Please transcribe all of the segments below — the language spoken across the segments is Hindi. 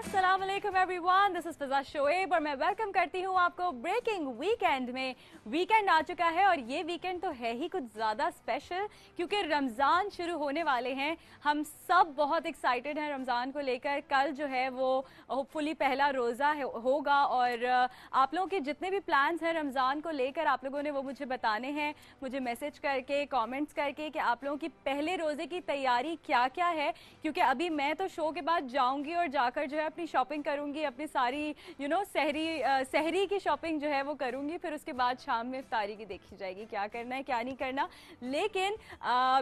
अस्सलाम वालेकुम एवरीवन, दिस इज फिजा शोएब और मैं वेलकम करती हूँ आपको ब्रेकिंग वीकेंड में। वीकेंड आ चुका है और ये वीकेंड तो है ही कुछ ज़्यादा स्पेशल क्योंकि रमज़ान शुरू होने वाले हैं। हम सब बहुत एक्साइटेड हैं रमज़ान को लेकर। कल जो है वो होपफुली पहला रोज़ा होगा और आप लोगों के जितने भी प्लान्स हैं रमज़ान को लेकर आप लोगों ने वो मुझे बताने हैं, मुझे मैसेज करके कमेंट्स करके कि आप लोगों की पहले रोज़े की तैयारी क्या क्या है। क्योंकि अभी मैं तो शो के बाद जाऊँगी और जाकर जो है अपनी शॉपिंग करूँगी, अपनी सारी सहरी की शॉपिंग जो है वो करूँगी। फिर उसके बाद शाम में इफ्तारी की देखी जाएगी क्या करना है क्या नहीं करना। लेकिन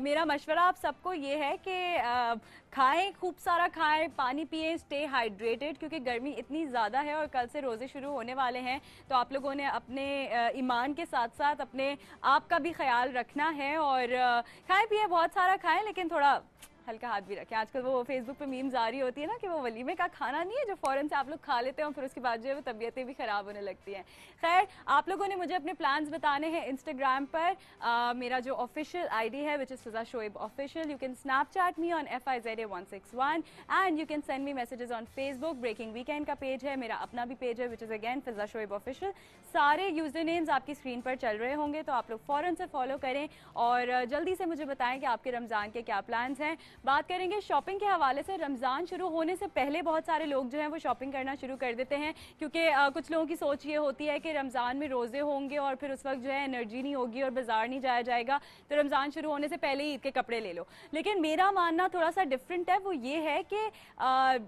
मेरा मशवरा आप सबको ये है कि खाएं, खूब सारा खाएं, पानी पिएं, स्टे हाइड्रेटेड क्योंकि गर्मी इतनी ज़्यादा है और कल से रोज़े शुरू होने वाले हैं। तो आप लोगों ने अपने ईमान के साथ साथ अपने आप का भी ख्याल रखना है और खाएं पिएं, बहुत सारा खाएं लेकिन थोड़ा हल्का हाथ भी रखें। आजकल वो फेसबुक पे मीम्स आ रही होती है ना कि वो वलीमे का खाना नहीं है जो फ़ौरन से आप लोग खा लेते हैं और फिर उसके बाद जो है वो तबीयतें भी ख़राब होने लगती हैं। खैर, आप लोगों ने मुझे अपने प्लान्स बताने हैं इंस्टाग्राम पर। मेरा जो ऑफिशियल आईडी है which is Fiza Shoaib official. You can Snapchat me on FIZA161 and you can send me messages on Facebook. Breaking weekend का पेज है, मेरा अपना भी पेज है which is again Fiza Shoaib official. सारे यूजर नेम्स आपकी स्क्रीन पर चल रहे होंगे तो आप लोग फ़ौरन से फॉलो करें और जल्दी से मुझे बताएं कि आपके रमज़ान के क्या प्लान्स हैं। बात करेंगे शॉपिंग के हवाले से। रमज़ान शुरू होने से पहले बहुत सारे लोग जो हैं वो शॉपिंग करना शुरू कर देते हैं क्योंकि कुछ लोगों की सोच ये होती है कि रमज़ान में रोज़े होंगे और फिर उस वक्त जो है एनर्जी नहीं होगी और बाजार नहीं जाया जाएगा, तो रमज़ान शुरू होने से पहले ही ईद के कपड़े ले लो। लेकिन मेरा मानना थोड़ा सा डिफरेंट है, वो ये है कि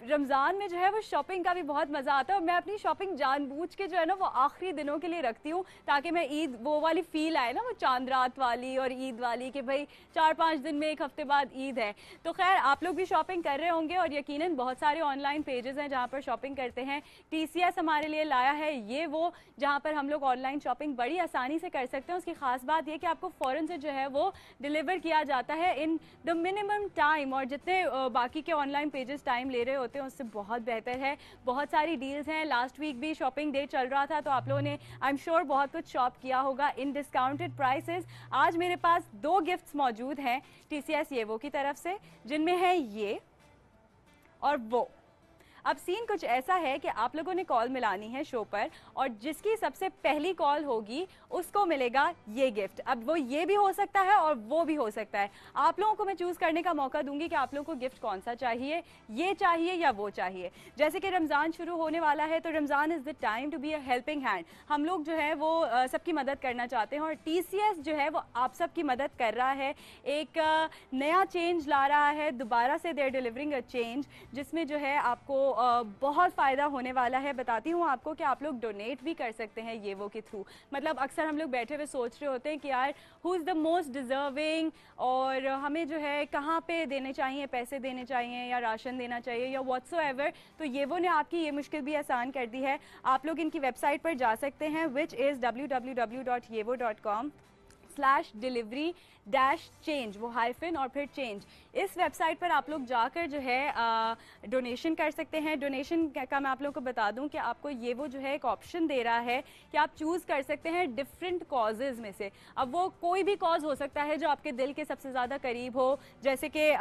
रमज़ान में जो है वो शॉपिंग का भी बहुत मज़ा आता है और मैं अपनी शॉपिंग जानबूझ के जो है ना वो आखिरी दिनों के लिए रखती हूँ ताकि मैं ईद वो वाली फील आए ना, वो चांद रात वाली और ईद वाली कि भाई 4-5 दिन में, एक हफ्ते बाद ईद है। तो खैर आप लोग भी शॉपिंग कर रहे होंगे और यकीनन बहुत सारे ऑनलाइन पेजेस हैं जहां पर शॉपिंग करते हैं। TCS हमारे लिए लाया है ये वो जहां पर हम लोग ऑनलाइन शॉपिंग बड़ी आसानी से कर सकते हैं। उसकी खास बात ये कि आपको फ़ौरन से जो है वो डिलीवर किया जाता है इन द मिनिमम टाइम और जितने बाकी के ऑनलाइन पेजेस टाइम ले रहे होते हैं उससे बहुत बेहतर है। बहुत सारी डील्स हैं, लास्ट वीक भी शॉपिंग डे चल रहा था तो आप लोगों ने आई एम श्योर बहुत कुछ शॉप किया होगा इन डिस्काउंटेड प्राइसेस। आज मेरे पास 2 गिफ्ट्स मौजूद हैं TCS ये वो की तरफ से, जिनमें है ये और वो। अब सीन कुछ ऐसा है कि आप लोगों ने कॉल मिलानी है शो पर और जिसकी सबसे पहली कॉल होगी उसको मिलेगा ये गिफ्ट। अब वो ये भी हो सकता है और वो भी हो सकता है। आप लोगों को मैं चूज़ करने का मौका दूंगी कि आप लोगों को गिफ्ट कौन सा चाहिए, ये चाहिए या वो चाहिए। जैसे कि रमज़ान शुरू होने वाला है तो Ramzan is the time to be a helping hand. हम लोग जो है वो सबकी मदद करना चाहते हैं और TCS जो है वो आप सबकी मदद कर रहा है। एक नया चेंज ला रहा है, दोबारा से देयर डिलीवरिंग अ चेंज जिसमें जो है आपको बहुत फ़ायदा होने वाला है। बताती हूँ आपको कि आप लोग डोनेट भी कर सकते हैं ये वो के थ्रू। मतलब अक्सर हम लोग बैठे हुए सोच रहे होते हैं कि यार who is the most deserving और हमें जो है कहाँ पे देने चाहिए, पैसे देने चाहिए या राशन देना चाहिए या व्हाट्सोएवर। तो येवो ने आपकी ये मुश्किल भी आसान कर दी है। आप लोग इनकी वेबसाइट पर जा सकते हैं विच इज़ www.yevo.com/delivery-change, वो हाइफन और फिर चेंज। इस वेबसाइट पर आप लोग जाकर जो है डोनेशन कर सकते हैं। डोनेशन का मैं आप लोगों को बता दूं कि आपको ये वो जो है एक ऑप्शन दे रहा है कि आप चूज़ कर सकते हैं डिफरेंट कॉजेज़ में से। अब वो कोई भी कॉज हो सकता है जो आपके दिल के सबसे ज़्यादा करीब हो, जैसे कि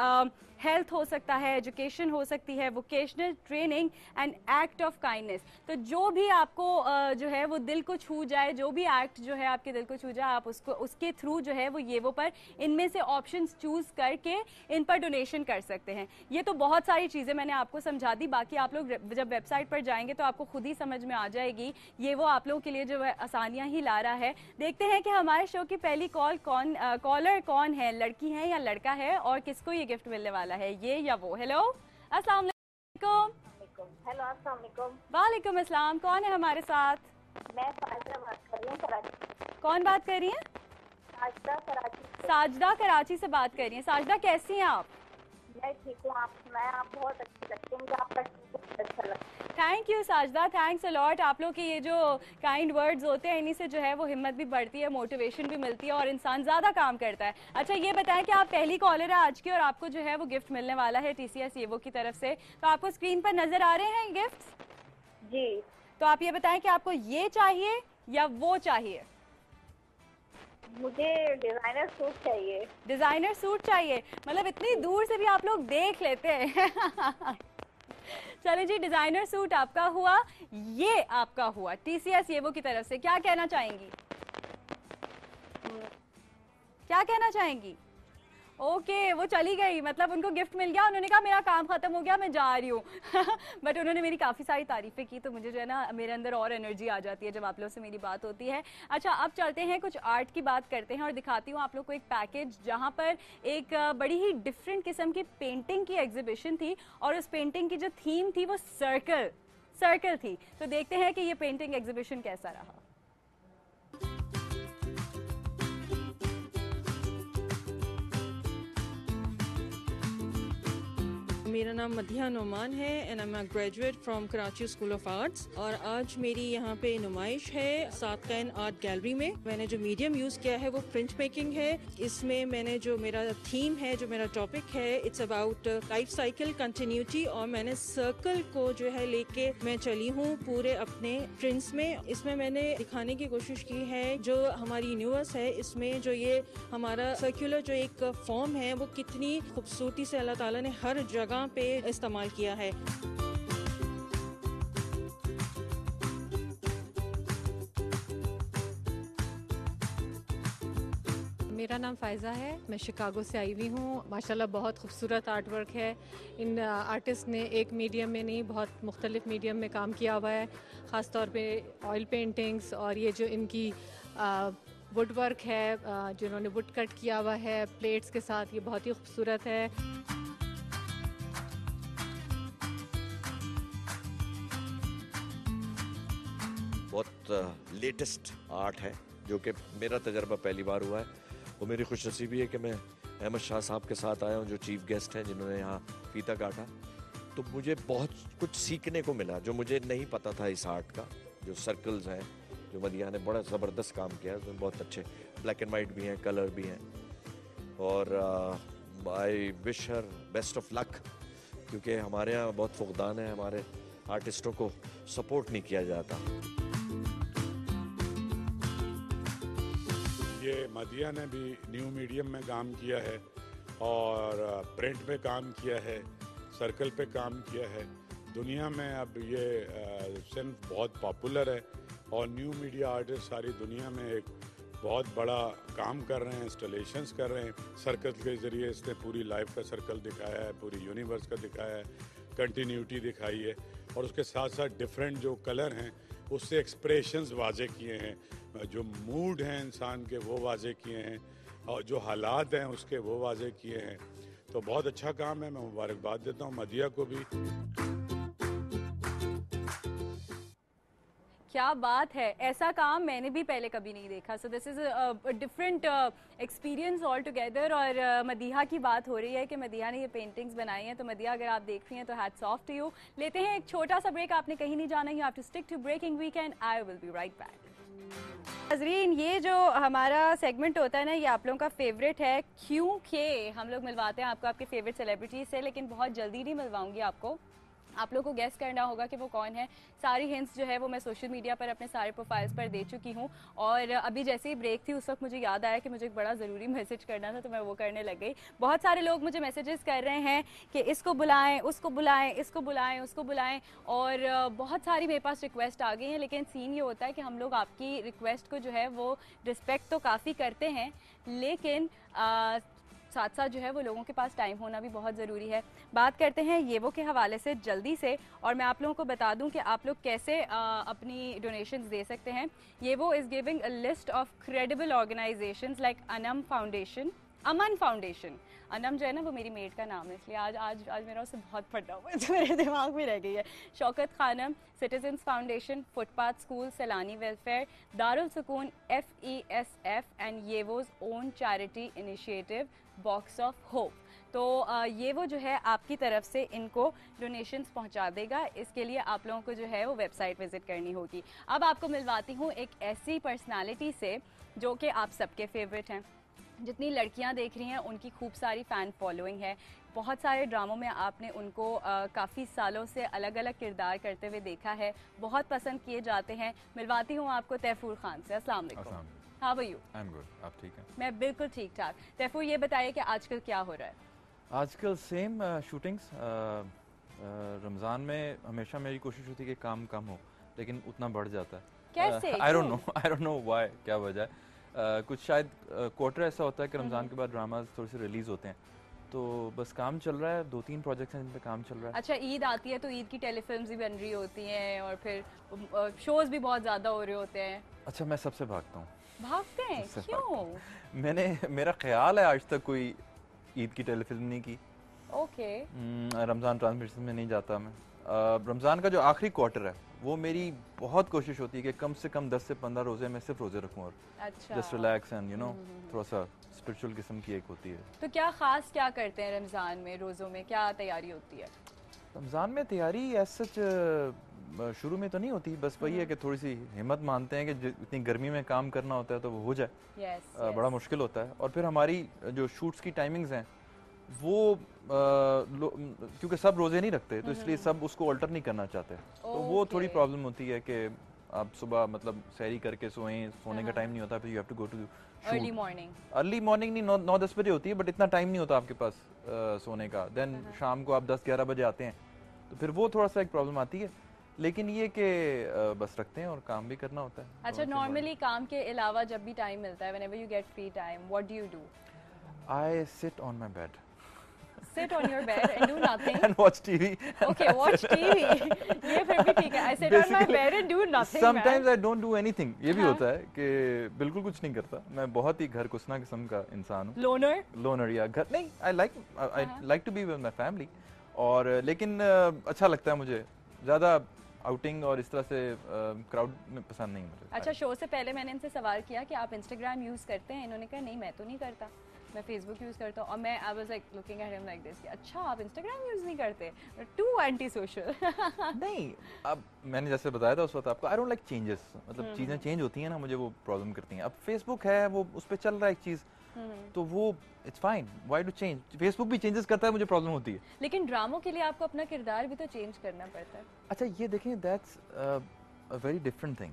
हेल्थ हो सकता है, एजुकेशन हो सकती है, vocational training and act of kindness. तो जो भी आपको जो है वो दिल को छू जाए, जो भी एक्ट जो है आपके दिल को छू जाए, आप उसको उसके थ्रू जो है वो ये वो पर इनमें से ऑप्शंस चूज़ करके इन पर डोनेशन कर सकते हैं। ये तो बहुत सारी चीज़ें मैंने आपको समझा दी, बाकी आप लोग जब वेबसाइट पर जाएंगे तो आपको खुद ही समझ में आ जाएगी। ये वो आप लोगों के लिए जो है आसानियाँ ही ला रहा है। देखते हैं कि हमारे शो की पहली कॉलर कौन है, लड़की है या लड़का है और किसको ये गिफ्ट मिलने वाला है, ये या वो। हेलो, अस्सलाम वालेकुम। हेलो, अस्सलाम वालेकुम। वालेकुम अस्सलाम। कौन है हमारे साथ? मैं साजदा बात कर रही हूँ कराची। कौन बात कर रही हैं? साजदा कराची से। साजदा कराची से बात कर रही हैं। साजदा कैसी हैं आप? मैं ठीक हूँ, आप सुनाएं। आप बहुत अच्छी लगती हैं, मुझे आपका बहुत अच्छा लगता है। Thank you Sajda, thanks a lot. आप लोग के ये जो काइंड वर्ड्स होते हैं इन्हीं से जो है वो हिम्मत भी बढ़ती है, मोटिवेशन भी मिलती है और इंसान ज़्यादा काम करता है। अच्छा ये बताएं कि आप पहली कॉलर है आज की और आपको जो है वो गिफ्ट मिलने वाला है TCS येवो की तरफ से। तो आपको स्क्रीन पर नज़र आ रहे हैं गिफ्ट्स? जी। तो आप ये बताएं कि आपको ये चाहिए या वो चाहिए? मुझे डिजाइनर सूट चाहिए। डिजाइनर सूट चाहिए? मतलब इतनी दूर से भी आप लोग देख लेते हैं। चले जी, डिजाइनर सूट आपका हुआ, ये आपका हुआ TCS येवो की तरफ से। क्या कहना चाहेंगी? क्या कहना चाहेंगी? ओके, वो चली गई, मतलब उनको गिफ्ट मिल गया, उन्होंने कहा मेरा काम खत्म हो गया, मैं जा रही हूँ। बट उन्होंने मेरी काफ़ी सारी तारीफ़ें की, तो मुझे जो है ना मेरे अंदर और एनर्जी आ जाती है जब आप लोग से मेरी बात होती है। अच्छा, अब चलते हैं कुछ आर्ट की बात करते हैं और दिखाती हूँ आप लोग को एक पैकेज जहाँ पर एक बड़ी ही डिफरेंट किस्म की पेंटिंग की एग्जीबिशन थी और उस पेंटिंग की जो थीम थी वो सर्कल थी। तो देखते हैं कि ये पेंटिंग एग्जीबिशन कैसा रहा। मेरा नाम मधिया नोमान है and I am a graduate from Karachi school of arts. और आज मेरी यहाँ पे नुमाइश है सातकैन आर्ट गैलरी में। मैंने जो मीडियम यूज़ किया है वो प्रिंट मेकिंग है। इसमें मैंने जो मेरा थीम है, जो मेरा टॉपिक है, it's about life cycle continuity, और मैंने सर्कल को जो है लेके मैं चली हूँ पूरे अपने प्रिंट्स में। इसमें मैंने दिखाने की कोशिश की है जो हमारी यूनिवर्स है, इसमें जो ये हमारा सर्कुलर जो एक फॉर्म है वो कितनी खूबसूरती से अल्लाह ताला ने हर जगह पे इस्तेमाल किया है। मेरा नाम फ़ायज़ा है, मैं शिकागो से आई हुई हूँ। माशाल्लाह बहुत खूबसूरत आर्ट वर्क है। इन आर्टिस्ट ने एक मीडियम में नहीं, बहुत मुख्तलिफ मीडियम में काम किया हुआ है। ख़ास तौर पे ऑयल पेंटिंग्स और ये जो इनकी वुड वर्क है, जिन्होंने वुड कट किया हुआ है प्लेट्स के साथ, ये बहुत ही खूबसूरत है। बहुत लेटेस्ट आर्ट है जो कि मेरा तजर्बा पहली बार हुआ है। और मेरी खुशनसीबी है कि मैं अहमद शाह साहब के साथ आया हूँ जो चीफ गेस्ट हैं, जिन्होंने यहाँ फीता काटा। तो मुझे बहुत कुछ सीखने को मिला जो मुझे नहीं पता था इस आर्ट का। जो सर्कल्स हैं, जो मदिया ने बड़ा ज़बरदस्त काम किया है, उसमें बहुत अच्छे ब्लैक एंड वाइट भी हैं, कलर भी हैं। और I wish her best of luck, क्योंकि हमारे यहाँ बहुत फुकदान है, हमारे आर्टिस्टों को सपोर्ट नहीं किया जाता। ये मदिया ने भी न्यू मीडियम में काम किया है और प्रिंट पे काम किया है, सर्कल पे काम किया है। दुनिया में अब ये सिर्फ बहुत पॉपुलर है और न्यू मीडिया आर्टिस्ट सारी दुनिया में एक बहुत बड़ा काम कर रहे हैं, इंस्टॉलेशंस कर रहे हैं। सर्कल के ज़रिए इसने पूरी लाइफ का सर्कल दिखाया है, पूरी यूनिवर्स का दिखाया है, कंटिन्यूटी दिखाई है और उसके साथ साथ डिफरेंट जो कलर हैं उससे एक्सप्रेशंस वाजे किए हैं, जो मूड हैं इंसान के वो वाजे किए हैं और जो हालात हैं उसके वो वाजे किए हैं। तो बहुत अच्छा काम है, मैं मुबारकबाद देता हूँ मदिया को भी। क्या बात है, ऐसा काम मैंने भी पहले कभी नहीं देखा। So this is a different experience all together. और मदिहा की बात हो रही है कि मदिहा ने ये पेंटिंग्स बनाई हैं, तो मदिहा अगर आप देख रही हैं तो हैट्स ऑफ टू यू। लेते हैं एक छोटा सा ब्रेक, आपने कहीं नहीं जाना, you have to stick to breaking weekend. I will be right back. नजरीन, ये जो हमारा सेगमेंट होता है ना, ये आप लोगों का फेवरेट है, क्योंकि हम लोग मिलवाते हैं आपको आपके फेवरेट सेलिब्रिटीज से, लेकिन बहुत जल्दी नहीं मिलवाऊंगी आपको। आप लोग को गेस करना होगा कि वो कौन है। सारी हिंट्स जो है वो मैं सोशल मीडिया पर अपने सारे प्रोफाइल्स पर दे चुकी हूँ। और अभी जैसे ही ब्रेक थी उस वक्त मुझे याद आया कि मुझे एक बड़ा ज़रूरी मैसेज करना था, तो मैं वो करने लग गई। बहुत सारे लोग मुझे मैसेजेस कर रहे हैं कि इसको बुलाएं, उसको बुलाएं, इसको बुलाएं, उसको बुलाएं, और बहुत सारी मेरे पास रिक्वेस्ट आ गई हैं। लेकिन सीन ये होता है कि हम लोग आपकी रिक्वेस्ट को जो है वो रिस्पेक्ट तो काफ़ी करते हैं, लेकिन साथ साथ जो है वो लोगों के पास टाइम होना भी बहुत ज़रूरी है। बात करते हैं येवो के हवाले से जल्दी से, और मैं आप लोगों को बता दूं कि आप लोग कैसे अपनी डोनेशंस दे सकते हैं। येवो is giving a list of credible organisations like Aman foundation. Anam जो है ना वो मेरी मेड का नाम है, इसलिए आज मेरा उससे बहुत फटा हुआ है, तो मेरे दिमाग में रह गई है। Shaukat Khanum, citizens foundation, footpath school, Sailani welfare, Darul Sukoon, FESF and Yevo's own charity initiative box of hope. तो ये वो जो है आपकी तरफ से इनको डोनेशंस पहुंचा देगा। इसके लिए आप लोगों को जो है वो वेबसाइट विजिट करनी होगी। अब आपको मिलवाती हूँ एक ऐसी पर्सनालिटी से जो कि आप सबके फेवरेट हैं। जितनी लड़कियां देख रही हैं उनकी खूब सारी फ़ैन फॉलोइंग है। बहुत सारे ड्रामों में आपने उनको काफ़ी सालों से अलग अलग किरदार करते हुए देखा है, बहुत पसंद किए जाते हैं। मिलवाती हूँ आपको तैफूर खान से। अस्सलाम वालेकुम। How are you? I am good, आप ठीक हैं? मैं बिल्कुल ठीक ठाक। तैफूर, ये बताइए कि आजकल क्या हो रहा है? आजकल सेम शूटिंग्स, रमज़ान में हमेशा मेरी कोशिश होती है कि काम कम हो, लेकिन उतना बढ़ जाता है। कैसे? आई डोंट नो व्हाई, क्या वजह है। कुछ शायद क्वार्टर ऐसा होता है कि रमज़ान के बाद ड्रामाज थोड़े से रिलीज़ होते हैं, तो बस काम चल रहा है। 2-3 प्रोजेक्ट्स हैं जिन पे काम चल रहा है। अच्छा, ईद आती है तो ईद की टेलीफिल्म्स भी बन रही होती हैं और फिर शोज भी बहुत ज्यादा हो रहे होते हैं। अच्छा, मैं सबसे भागता हूँ। भागते हैं सबसे क्यों? मेरा ख्याल है आज तक कोई ईद की टेलीफिल्म नहीं की। ओके। रमज़ान ट्रांसमिशन में नहीं जाता मैं। रमज़ान का जो आखिरी क्वार्टर है वो मेरी बहुत कोशिश होती है कि कम से कम 10 से 15 रोज़े मैं सिर्फ रोज़े रखूँ और अच्छा, just relax and you know थोड़ा सा स्पिरिचुअल किस्म की एक होती है। तो क्या खास क्या करते हैं रमजान में, रोजों में क्या तैयारी होती है? रमज़ान में तैयारी ऐसा शुरू में तो नहीं होती, बस वही है कि थोड़ी सी हिम्मत मानते हैं कि इतनी गर्मी में काम करना होता है तो वो हो जाए। बड़ा मुश्किल होता है। और फिर हमारी जो शूट्स की टाइमिंग्स हैं वो क्योंकि सब रोजे नहीं रखते तो इसलिए सब उसको अल्टर नहीं करना चाहते, तो वो थोड़ी प्रॉब्लम होती है कि आप सुबह मतलब सहरी करके सोने का टाइम नहीं होता, फिर you have to go to early morning नहीं 9-10 बजे होती है, बट इतना टाइम नहीं होता आपके पास सोने का। देन शाम को आप 10-11 बजे आते हैं, तो फिर वो थोड़ा सा एक प्रॉब्लम आती है। लेकिन ये कि बस रखते हैं और काम भी करना होता है। अच्छा, नॉर्मली काम के अलावा जब भी टाइम मिलता है, whenever you get free time, what do you do? I sit on my bed. Sit on your bed and do nothing. And watch TV. Okay, watch TV. ये फिर भी ठीक है. I sit on my bed and do nothing. Sometimes I don't do anything. ये भी होता है कि बिल्कुल कुछ नहीं करता। मैं बहुत ही घर कुसना किस्म का इंसान हूँ। Loner या घर नहीं। I like to be with my family. और लेकिन अच्छा लगता है मुझे। ज़्यादा आउटिंग और इस तरह से क्राउड में पसंद नहीं मुझे। अच्छा, शो से पहले मैंने इनसे सवाल किया कि आप इंस्टाग्राम यूज़ करते हैं? इन्होंने कहा नहीं, मैं तो नहीं करता, मैं फेसबुक यूज़ करता हूँ। और मैं I was like looking at him like this, अच्छा आप इंस्टाग्राम यूज़ नहीं करते, टू एंटी सोशल। नहीं, अब मैंने जैसे बताया था उस वक्त आपको, आई डोंट लाइक चेंजेस, मतलब चीज़ें चेंज होती हैं ना, मुझे वो प्रॉब्लम करती हैं। अब फेसबुक है, वो उस पर चल रहा है एक चीज़, तो वो it's fine, why to change. Facebook भी चेंजेस करता है, मुझे प्रॉब्लम होती है। लेकिन ड्रामों के लिए आपको अपना किरदार भी तो चेंज करना पड़ता है। अच्छा, ये देखें, that's a very different thing.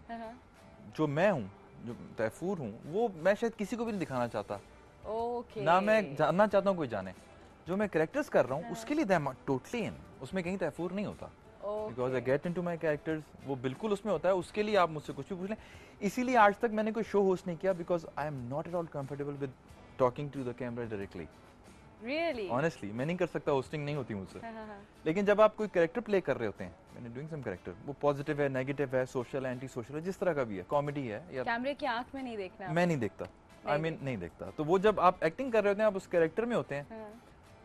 जो मैं हूँ, जो तैफूर हूँ, वो मैं शायद किसी को भी नहीं दिखाना चाहता। ना मैं जानना चाहता हूँ कोई जाने। जो मैं कैरेक्टर्स कर रहा हूँ उसके लिए टोटली इन, उसमें कहीं तैफूर नहीं होता। Because I get into my characters, वो बिल्कुल उसमें होता है। उसके लिए आप मुझसे कुछ भी पूछ लें। इसीलिए आज तक मैंने कोई शो होस्ट नहीं किया, because I am not at all comfortable with talking to the camera directly. Really? Honestly मैं नहीं कर सकता, होस्टिंग नहीं होती मुझसे। लेकिन जब आप कोई कैरेक्टर प्ले कर रहे होते हैं, मैंने डूइंग सम कैरेक्टर, वो पॉजिटिव है, नेगेटिव है, सोशल है, एंटी सोशल है, जिस तरह का भी है, कॉमेडी है या कैमरे की आंख में नहीं देखना, मैं नहीं देखता। आई मीन नहीं देखता। तो वो जब आप एक्टिंग कर रहे होते हैं, आप उस कैरेक्टर में होते हैं,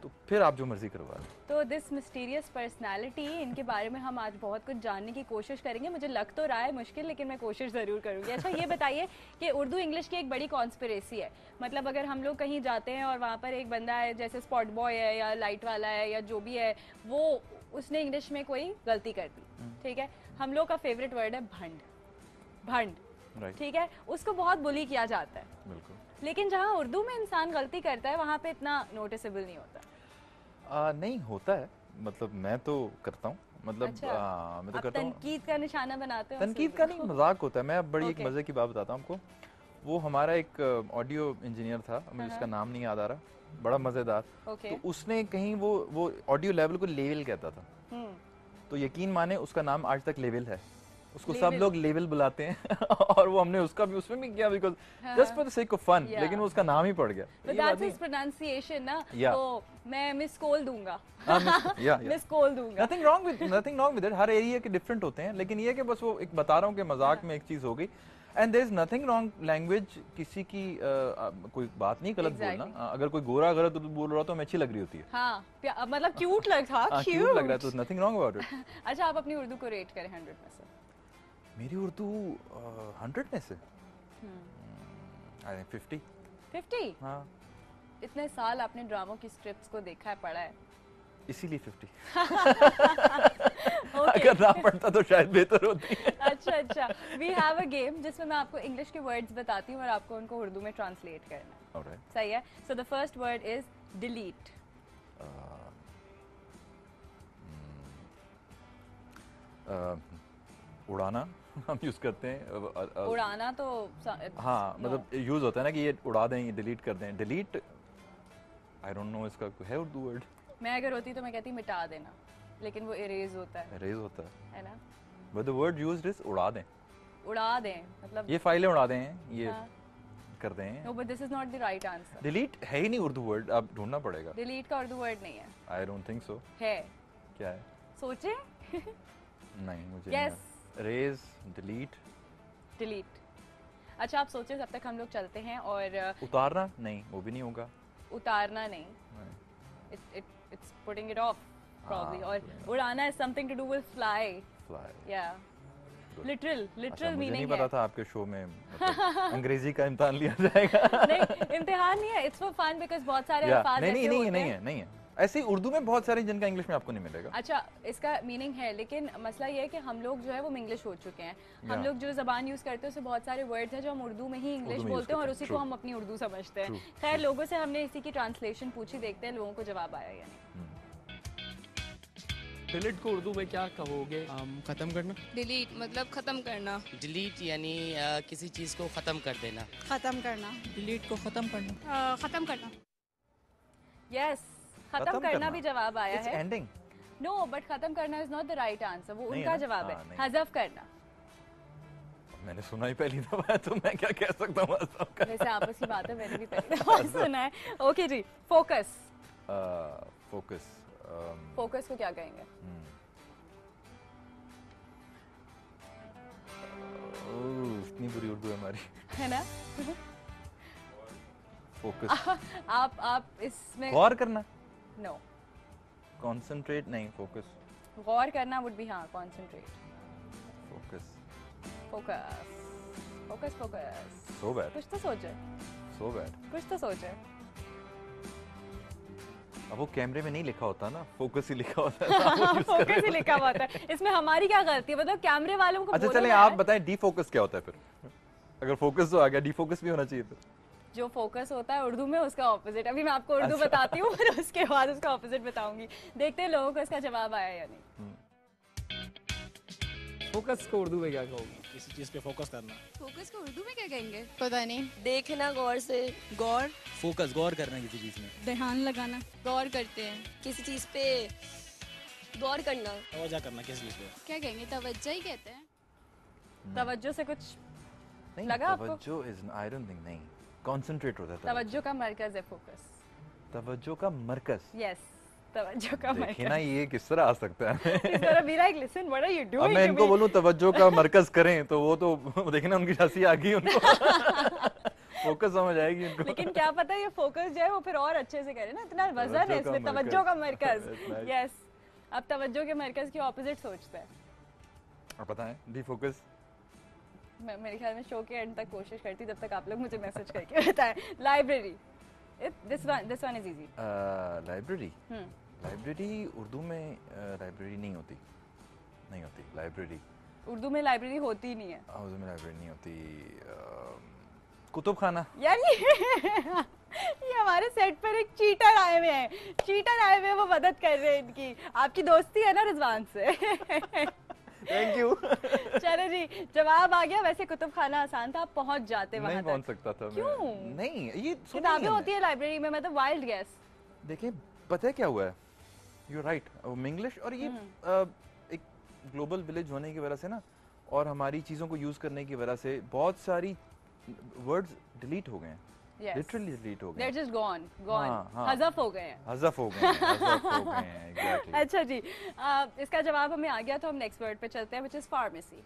तो फिर आप जो मर्जी करवा लें। तो दिस मिस्टीरियस पर्सनालिटी, इनके बारे में हम आज बहुत कुछ जानने की कोशिश करेंगे। मुझे लग तो रहा है मुश्किल, लेकिन मैं कोशिश ज़रूर करूंगी। अच्छा, ये बताइए कि उर्दू इंग्लिश की एक बड़ी कॉन्स्पिरेसी है। मतलब अगर हम लोग कहीं जाते हैं और वहाँ पर एक बंदा है, जैसे स्पॉट बॉय है या लाइट वाला है या जो भी है, वो उसने इंग्लिश में कोई गलती कर दी, ठीक है, हम लोग का फेवरेट वर्ड है भंड, ठीक है, उसको बहुत बुली किया जाता है। बिल्कुल। लेकिन जहाँ उर्दू में इंसान गलती करता है वहाँ पे इतना नोटिसेबल नहीं होता। नहीं होता है, मतलब मैं तो करता हूँ, मतलब अच्छा, मैं तो करता हूँ। तनकीद का निशाना बनाते हो? तनकीद का नहीं, मजाक होता है। मैं अब बड़ी एक मजे की बात बताता हूँ आपको। वो हमारा एक ऑडियो इंजीनियर था, मुझे उसका नाम नहीं याद आ रहा, बड़ा मजेदार। तो उसने कहीं वो ऑडियो लेवल को लेवल कहता था, तो यकीन माने उसका नाम आज तक लेवल है। उसको सब लोग लेवल बुलाते हैं और वो हमने उसका भी उसमें भी किया, because just for the sake of fun, लेकिन वो उसका नाम ही पड़ गया। तो दैट्स हिज प्रोनाउंसिएशन ना, तो मैं मिस कॉल दूंगा। मिस कॉल दूंगा। Nothing wrong with it. Her area के डिफरेंट होते हैं, लेकिन ये कि बस वो एक बता रहा हूँ कि मजाक में एक चीज हो गई। And there is nothing wrong language, किसी की कोई बात नहीं गलत बोलना। अगर कोई गोरा गलत बोल रहा तो हमें अच्छी लग रही होती है। हाँ, मतलब क्यूट लग रहा, क्यूट लग रहा है, तो नथिंग रॉन्ग अबाउट इट। अच्छा, आप अपनी उर्दू को रेट करें 100 में से? मेरी उर्दू 100 में से आई थिंक 50। हाँ, इतने साल आपने ड्रामों की स्क्रिप्ट्स को देखा है, पढ़ा है, इसीलिए 50। अगर ना पढ़ता तो शायद बेहतर होती। अच्छा, वी हैव अ गेम जिसमें मैं आपको इंग्लिश के वर्ड्स बताती हूँ और आपको उनको उर्दू में ट्रांसलेट करना है। सही है? So the first word is delete. उड़ाना हम यूज करते हैं। उड़ाना तो हाँ, मतलब यूज होता है ना कि ये उड़ा दें, ये डिलीट कर दें। डिलीट आई डोंट नो इसका है उर्दू वर्ड। मैं अगर होती तो मैं कहती मिटा देना। लेकिन वो इरेज होता है ना? But the word used is उड़ा दें। उड़ा दें मतलब ये फाइलें उड़ा दें, ये कर दें। No but this is not the right answer. Delete है ही नहीं उर्दू वर्ड, आप ढूंढना पड़ेगा। डिलीट का उर्दू वर्ड नहीं है। I don't think so. है। क्या है? सोचे। नहीं मुझे यस। Raise, delete. अच्छा आप सोचे, तब तक हम लोग चलते हैं। और उतारना नहीं, वो भी नहीं होगा। उतारना नहीं, it's putting it off probably. और उड़ाना is something to do with fly. Yeah. literal मुझे meaning नहीं है। पता था आपके शो में मतलब अंग्रेजी का इम्तिहान लिया जाएगा। नहीं, इम्तिहान नहीं है, it's for fun because बहुत सारे अल्फाज ऐसे होते हैं। नहीं है ऐसे उर्दू में बहुत सारे जिनका इंग्लिश में आपको नहीं मिलेगा। अच्छा, इसका मीनिंग है, लेकिन मसला ये है कि हम लोग जो है वो इंग्लिश हो चुके हैं। हम लोग जो जबान यूज करते हैं उसमें बहुत सारे वर्ड्स हैं जो हम उर्दू में ही इंग्लिश बोलते हैं और उसी को हम अपनी उर्दू समझते हैं। खैर, लोगों से हमने इसी की ट्रांसलेशन पूछी, देखते हैं लोगों को जवाब आया या नहीं। डिलीट को उर्दू में क्या कहोगे? खत्म करना। डिलीट मतलब खत्म करना। डिलीट यानी किसी चीज को खत्म कर देना। खत्म करना। डिलीट को खत्म करना। खत्म करना। यस, खत्म करना भी जवाब आया है। एंडिंग। नो, बट खत्म करना is not the right answer. वो उनका जवाब है हज़फ करना। मैंने सुना ही पहली दफा है तो मैं क्या कह सकता हूँ। वैसे आपस की बात है, मैंने भी पहली दफा सुना है। ओके जी, फोकस। फोकस को क्या कहेंगे? इतनी बुरी उर्दू है हमारी, है ना? फोकस। आप इसमें गौर करना। नो। कंसंट्रेट नहीं, फोकस। गौर करना वुड बी, हाँ, कंसंट्रेट। फोकस। So bad. कुछ तो सोचे। कुछ तो सोचे। अब वो कैमरे में नहीं लिखा होता ना, फोकस ही लिखा होता है। फोकस ही लिखा हुआ होता है। इसमें हमारी क्या गलती है? मतलब कैमरे वालों को। अच्छा चले आप बताएं, डीफोकस क्या होता है फिर? अगर फोकस तो आ गया, डीफोकस भी होना चाहिए फिर। जो फोकस होता है उर्दू में उसका ऑपोजिट। अभी मैं आपको उर्दू बताती हूँ और उसके बाद उसका ऑपोजिट बताऊंगी। देखते हैं लोगों को इसका जवाब आया या नहीं। फोकस को उर्दू में क्या कहोगे? किसी चीज पे फोकस करना। फोकस को उर्दू में क्या कहेंगे? पता नहीं। देखना गौर से। गौर। फोकस गौर करना किसी चीज में। ध्यान लगाना। गौर करते हैं किसी चीज पे, गौर करना। तवज्जो करना किसी चीज पे। क्या कहेंगे? तवज्जो ही कहते हैं। तवज्जो से कुछ नहीं लगा आपको? तवज्जो इज, आई डोंट थिंक, नहीं, कंसंट्रेट होता है। तवज्जो का मरकज है फोकस। तवज्जो का मरकज। यस, तवज्जो का मरकज। देखिए ना, ये किस तरह आ सकता है। इस तरह be like, listen, what are you doing? अब मैं इनको बोलूं तवज्जो का मरकज करें तो वो तो देखना उनकी हंसी आ गई उनको। फोकस समझ आएगी उनको। लेकिन क्या पता ये फोकस जो है वो फिर और अच्छे से करे ना, इतना वजन है इसमें, तवज्जो का मरकज। यस, अब तवज्जो के मरकज की ऑपोजिट सोचते हैं। और पता है डीफोकस, मैं मेरे ख्याल में शो के एंड तक कोशिश करती, जब तक आप लोग मुझे मैसेज करके बताएं। Library. This one is easy. Library. Library Urdu में लाइब्रेरी नहीं होती लाइब्रेरी। उर्दू में लाइब्रेरी होती नहीं है। उर्दू में लाइब्रेरी नहीं होती। कुतुब खाना। यार ये हमारे सेट पर एक चीटर आए हुए हैं, वो मदद कर रहे हैं इनकी। आपकी दोस्ती है ना रिजवान से? Thank you. चलो जी, जवाब आ गया। वैसे कुतुब खाना आसान था, आप पहुंच जाते वहां तक। नहीं पहुंच सकता था। क्यों? नहीं, ये किताबें होती है लाइब्रेरी में, मतलब वाइल्ड गैस। देखिए पता है क्या हुआ है, यू राइट, इंग्लिश और ये एक ग्लोबल विलेज होने की वजह से ना, और हमारी चीज़ों को यूज़ करने की वजह से बहुत सारी वर्ड्स डिलीट हो गए हैं। लिटरली डिलीट हो गए। They're just gone. हज़फ हो गए हैं। हज़फ हो गए हैं exactly. अच्छा जी, इसका जवाब हमें आ गया तो हम नेक्स्ट वर्ड पे चलते हैं, which is pharmacy.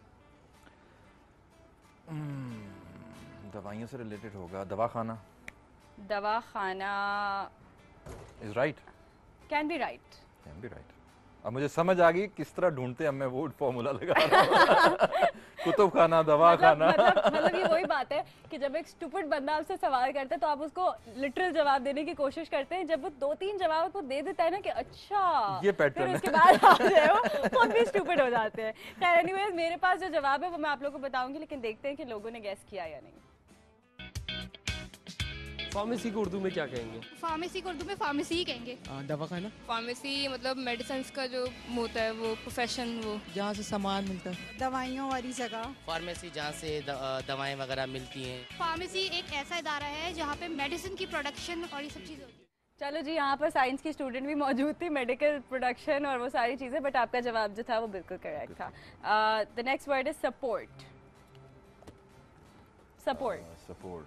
दवाइयों से रिलेटेड होगा। दवाखाना। दवाखाना is right. Can be right. अब मुझे समझ आ गई किस तरह ढूंढते हैं, मैं वो फॉर्मूला लगा रहा हूँ। कुतुब खाना, दवा खाना। मतलब ये वही बात है कि जब एक स्टूपिड बंदा आपसे सवाल करता है तो आप उसको लिटरल जवाब देने की कोशिश करते हैं। जब वो 2-3 जवाब आपको दे देता है ना कि अच्छा, ये पैटर्न फिर उसके बाद आप जो है वो खुद भी स्टूपिड हो जाते हैं। खैर एनीवेज, मेरे पास जो जवाब है वो मैं आप लोगों को बताऊंगी, लेकिन देखते हैं कि लोगों ने गैस किया या नहीं। फार्मेसी को उर्दू में क्या कहेंगे? फार्मेसी को उर्दू में फार्मेसी ही कहेंगे। दवाखाना। फार्मेसी मतलब मेडिसिन का जो होता है, वो प्रोफेशन, वो जहाँ से सामान मिलता है। दवाइयों वाली जगह। फार्मेसी जहाँ से दवाएं वगैरह मिलती हैं। फार्मेसी एक ऐसा इदारा है जहाँ पे मेडिसिन की प्रोडक्शन और ये सब चीजें होती है। चलो जी, यहाँ पर साइंस की स्टूडेंट भी मौजूद थी, मेडिकल प्रोडक्शन और वो सारी चीजें, बट आपका जवाब जो था वो बिल्कुल करेक्ट था। The next word is support. Support. Support.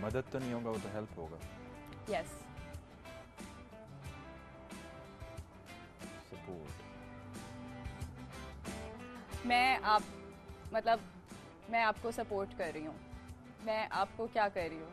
मदद तो नहीं होगा, वो तो हेल्प होगा। यस। सपोर्ट। मैं आपको सपोर्ट कर रही हूँ। मैं आपको क्या कर रही हूँ?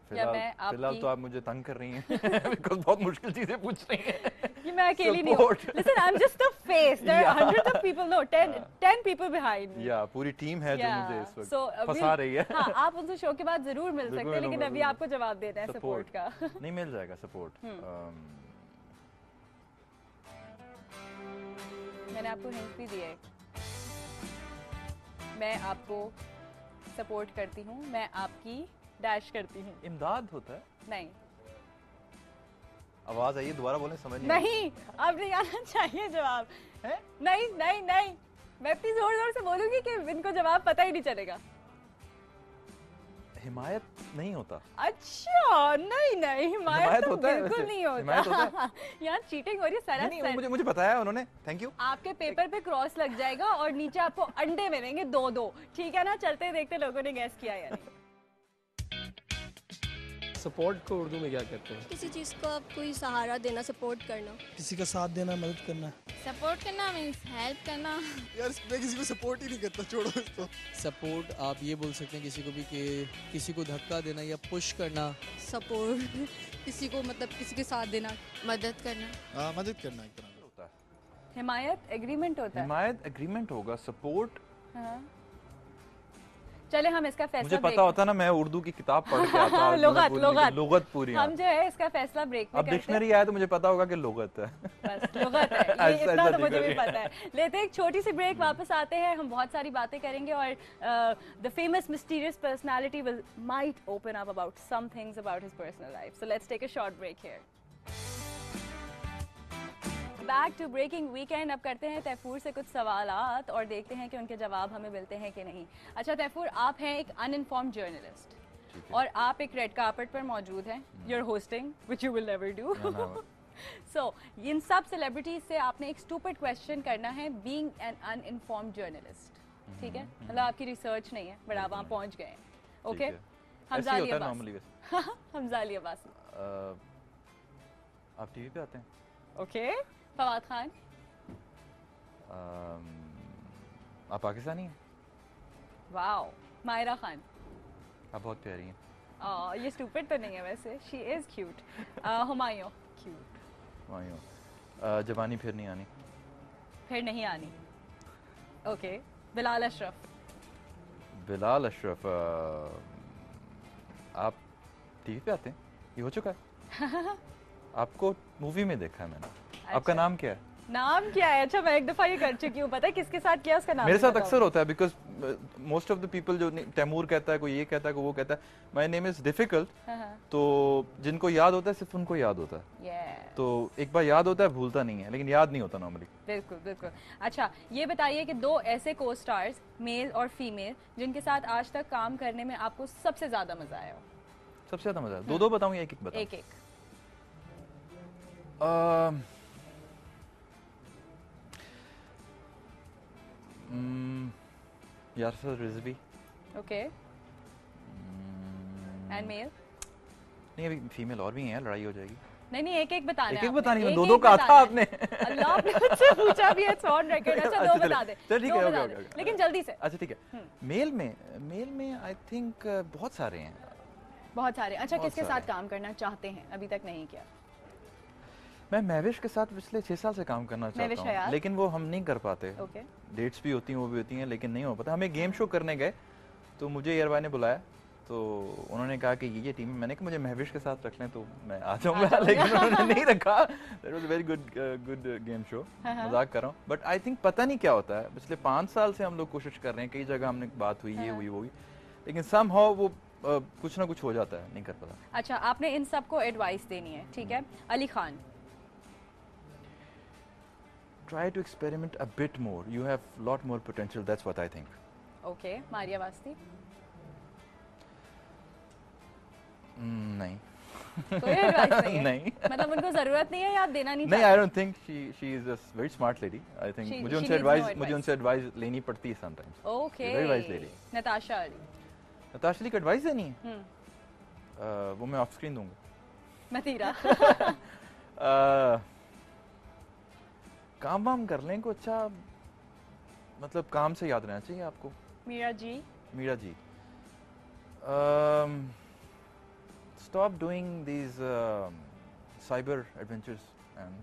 फिलहाल तो आप मुझे तंग कर रही हैं बिकॉज़ बहुत मुश्किल चीजें पूछ रही हैं। कि मैं अकेली नहीं हूँ। Listen, I'm just a face. There are hundreds of people. No, 10 people behind me. या पूरी टीम है जो मुझे इस वक्त So, फंसा रही है। हाँ, आप उनसे शो के बाद जरूर मिल सकते हैं, लेकिन अभी आपको जवाब देना है सपोर्ट का। नहीं मिल जाएगा सपोर्ट। मैंने आपको हिंट भी दिया है। मैं आपको सपोर्ट करती हूँ, मैं आपकी डैश करती हूँ। इमदाद होता है? नहीं। आवाज आई, दोबारा बोलें, समझ नहीं, अब नहीं आना चाहिए जवाब। है? नहीं नहीं नहीं, मैं इतनी जोर जोर से बोलूंगी कि इनको जवाब पता ही नहीं चलेगा। हिमायत नहीं होता। अच्छा, नहीं नहीं, हिमायत तो होता है बिल्कुल वैसे। नहीं होता। हिमायत होता है? यहाँ चीटिंग हो रही है सरासर। नहीं, मुझे बताया उन्होंने, थैंक यू। आपके पेपर पे क्रॉस लग जाएगा और नीचे आपको अंडे मिलेंगे 2-2, ठीक है ना? चलते देखते लोगों ने गैस किया या नहीं। सपोर्ट को उर्दू में क्या कहते हैं? किसी चीज़ को आप कोई सहारा देना, सपोर्ट करना। किसी का साथ देना, मदद करना। सपोर्ट करना मीन्स हेल्प करना। यार मैं किसी को सपोर्ट ही नहीं करता, छोड़ो इसको। सपोर्ट आप ये बोल सकते हैं किसी को भी कि किसी को धक्का देना या पुश करना। सपोर्ट किसी को मतलब किसी के साथ देना, मदद करना। मदद करना एक तरह होता है। हिमायत एग्रीमेंट होता है। हिमायत एग्रीमेंट होगा, सपोर्ट। हाँ। चले हम इसका फैसला मुझे पता होता ना, मैं उर्दू की किताब पढ़ के आता हूँ। लुगत पूरी। हम जो है इसका फैसला ब्रेक में अब डिक्शनरी आया तो मुझे पता होगा कि लुगत है। बस लुगत है, ये इतना तो मुझे भी पता है। लेते हैं एक छोटी सी ब्रेक, वापस आते हैं, हम बहुत सारी बातें करेंगे और the famous mysterious personality will might open up about some things about his personal life. So let's take a short break here. Back to breaking weekend. अब करते हैं तैफूर से कुछ सवालात और देखते हैं कि उनके जवाब हमें मिलते हैं कि नहीं। अच्छा तैफूर, आप हैं एक अनइन्फॉर्म्ड जर्नलिस्ट और आप एक रेड कार्पेट पर मौजूद हैं। You are hosting which you will never do. So इन सब सेलिब्रिटीज से आपने एक स्टूपिड क्वेश्चन करना है, बीइंग एन अनइन्फॉर्म्ड जर्नलिस्ट। ठीक है, मतलब आपकी रिसर्च नहीं है बट आप वहाँ पहुँच गए। ओके, हमजाली अब्बास, आप टीवी पे आते हैं? ओके। फवाद खान, आप पाकिस्तानी हैं? वाओ। मायरा खान, आप बहुत प्यारी हैं। ये स्टूपिड तो नहीं है वैसे, she is cute. Humayun, cute. Humayun, जवानी फिर नहीं आनी। फिर नहीं आनी, ओके। बिलाल अशरफ, बिलाल अशरफ, आप टीवी पे आते हैं? ये हो चुका है। आपको मूवी में देखा है मैंने। अच्छा। आपका नाम क्या है? नाम क्या है? अच्छा, मैं एक दफा ये कर चुकी हूँ। पता है किसके साथ किया उसका नाम? मेरे साथ अक्सर होता है because most of the people जो तैमूर कहता है, कोई ये कहता है, कोई वो कहता है। माय नेम इज डिफिकल्ट, तो जिनको याद होता है सिर्फ उनको याद होता है। तो एक बार याद होता है, भूलता नहीं है, लेकिन याद नहीं होता नॉर्मली। बिल्कुल बिल्कुल। अच्छा, ये बताइए कि 2 ऐसे को स्टार्स, मेल और फीमेल, जिनके साथ आज तक काम करने में आपको सबसे ज्यादा मजा आया हो। सबसे ज्यादा मजा? 2-2 बताऊं या एक-एक बताऊं? एक-एक। Yasir Rizvi. Okay. And male? नहीं, अभी फीमेल और भी हैं, लड़ाई हो जाएगी। नहीं, एक-एक बताना है। एक-एक बतानी है, 2-2 कहा था आपने। अल्लाह, आपने मुझसे पूछा भी है, ऑन रिकॉर्ड। अच्छा, 2 बता दे। चल ठीक है, ओके, लेकिन जल्दी से। अच्छा ठीक है। मेल में आई थिंक बहुत सारे हैं। बहुत सारे। अच्छा, किसके साथ काम करना चाहते हैं? अभी तक नहीं किया। मैं महविश के साथ पिछले 6 साल से काम करना चाहता हूँ, लेकिन वो हम नहीं कर पाते। डेट्स भी होती हैं, वो भी होती हैं, लेकिन नहीं हो पाता। हम एक गेम शो करने गए तो मुझे एयर भाई ने बुलाया, तो उन्होंने कहा कि ये टीम है। मैंने कहा मुझे महविश के साथ रख लें तो मैं आ जाऊंगा, लेकिन उन्होंने नहीं रखा। That was very good game show. मजाक कर रहा हूँ, बट आई थिंक पता नहीं क्या होता है। पिछले 5 साल से हम लोग कोशिश कर रहे हैं, कई जगह हमने बात हुई, ये हुई वो हुई, लेकिन समहाउ वो कुछ ना कुछ हो जाता है, नहीं कर पाता। अच्छा, आपने इन सबको एडवाइस देनी है, ठीक है। Ali Khan, try to experiment a bit more. You have a lot more potential. That's what I think. Okay. Maria Vasti, नहीं कोई एडवाइस नहीं है? नहीं मतलब उनको जरूरत नहीं है या आप देना नहीं नहीं, चाहते? I don't think she is a very smart lady. I think She- मुझे she उनसे needs no एडवाइस advice. मुझे उनसे एडवाइस लेनी पड़ती है sometimes. Okay very wise lady. Natasha Ali. Natasha Ali को एडवाइस देनी है? हम्म, वो मैं ऑफ स्क्रीन दूंगा। मतीरा। काम वाम कर लें को अच्छा, मतलब काम से याद रहना चाहिए आपको। Meera ji. Meera ji, stop doing these cyber adventures and